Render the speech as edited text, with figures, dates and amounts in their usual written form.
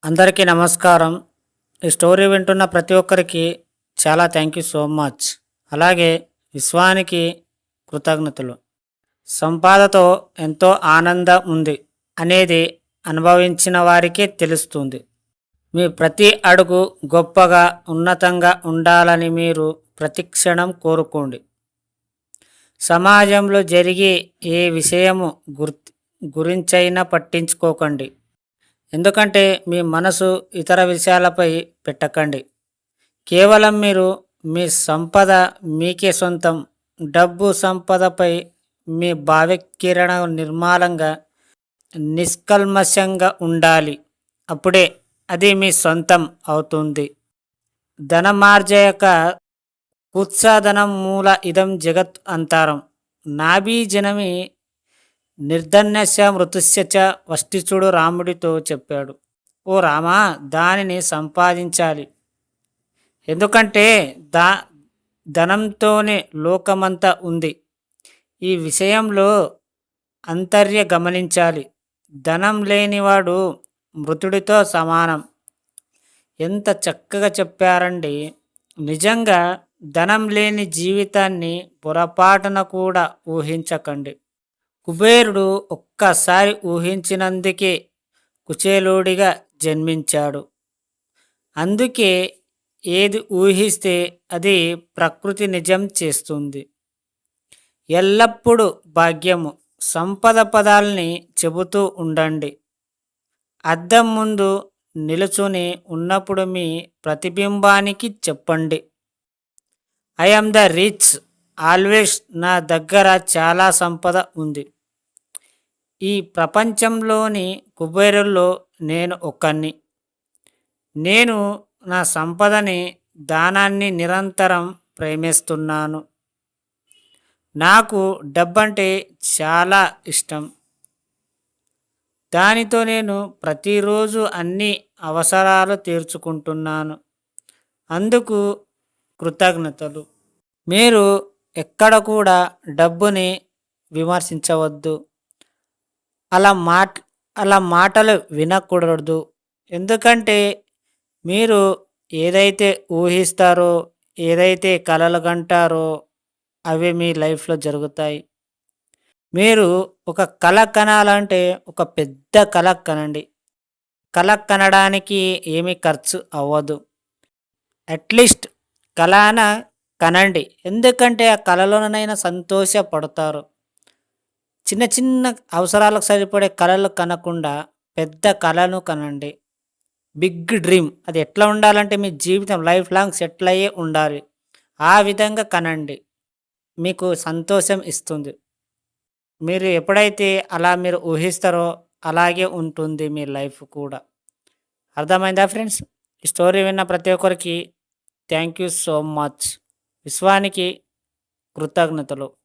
అందరికీ నమస్కారం. ఈ స్టోరీ వింటున్న ప్రతి ఒక్కరికి చాలా థ్యాంక్ యూ సో మచ్. అలాగే విశ్వానికి కృతజ్ఞతలు. సంపాదతో ఎంతో ఆనందం ఉంది అనేది అనుభవించిన వారికే తెలుస్తుంది. మీ ప్రతి అడుగు గొప్పగా ఉన్నతంగా ఉండాలని మీరు ప్రతిక్షణం కోరుకోండి. సమాజంలో జరిగే ఏ విషయము గురించైనా పట్టించుకోకండి. ఎందుకంటే మీ మనసు ఇతర విషయాలపై పెట్టకండి. కేవలం మీరు మీ సంపద మీకే సొంతం. డబ్బు సంపదపై మీ భావకిరణ నిర్మలంగా నిష్కల్మషంగా ఉండాలి. అప్పుడే అది మీ సొంతం అవుతుంది. ధనమార్జయక కుత్సాధనం మూల ఇదం జగత్ అంతారం. నాభీజనమి నిర్ధన్యస్య మృతుస్య చ. వష్టిచుడు రాముడితో చెప్పాడు, ఓ రామా, దానిని సంపాదించాలి. ఎందుకంటే ధనంతోనే లోకమంతా ఉంది. ఈ విషయంలో అంతర్య గమనించాలి. ధనం లేనివాడు మృతుడితో సమానం. ఎంత చక్కగా చెప్పారండి. నిజంగా ధనం లేని జీవితాన్ని పొరపాటున కూడా ఊహించకండి. కుబేరుడు ఒక్కసారి ఊహించినందుకే కుచేలుడిగా జన్మించాడు. అందుకే ఏది ఊహిస్తే అది ప్రకృతి నిజం చేస్తుంది. ఎల్లప్పుడూ భాగ్యము, సంపద పదాల్ని చెబుతూ ఉండండి. అద్దం ముందు నిలుచుని ఉన్నప్పుడు మీ ప్రతిబింబానికి చెప్పండి, I am the rich always. నా దగ్గర చాలా సంపద ఉంది. ఈ ప్రపంచంలోని కుబేరుల్లో నేను ఒక్కన్ని. నేను నా సంపదని, దానాన్ని నిరంతరం ప్రేమిస్తున్నాను. నాకు డబ్బంటే చాలా ఇష్టం. దానితో నేను ప్రతిరోజు అన్ని అవసరాలు తీర్చుకుంటున్నాను. అందుకు కృతజ్ఞతలు. మీరు ఎక్కడ కూడా డబ్బుని విమర్శించవద్దు. అలా మాటలు వినకూడదు. ఎందుకంటే మీరు ఏదైతే ఊహిస్తారో, ఏదైతే కలలు కంటారో అవి మీ లైఫ్లో జరుగుతాయి. మీరు ఒక కల కనాలంటే ఒక పెద్ద కల కనండి. కల కనడానికి ఏమీ ఖర్చు అవ్వదు. అట్లీస్ట్ కలన కనండి. ఎందుకంటే ఆ కలలోనైనా సంతోషపడతారు. చిన్న చిన్న అవసరాలకు సరిపడే కలలు కనకుండా పెద్ద కలను కనండి. Big dream. అది ఎట్లా ఉండాలంటే మీ జీవితం లైఫ్ లాంగ్ సెటిల్ అయ్యే ఉండాలి. ఆ విధంగా కనండి. మీకు సంతోషం ఇస్తుంది. మీరు ఎప్పుడైతే అలా మీరు ఊహిస్తారో అలాగే ఉంటుంది మీ లైఫ్ కూడా. అర్థమైందా ఫ్రెండ్స్? ఈ స్టోరీ విన్న ప్రతి ఒక్కరికి థ్యాంక్ యూ సో మచ్. విశ్వానికి కృతజ్ఞతలు.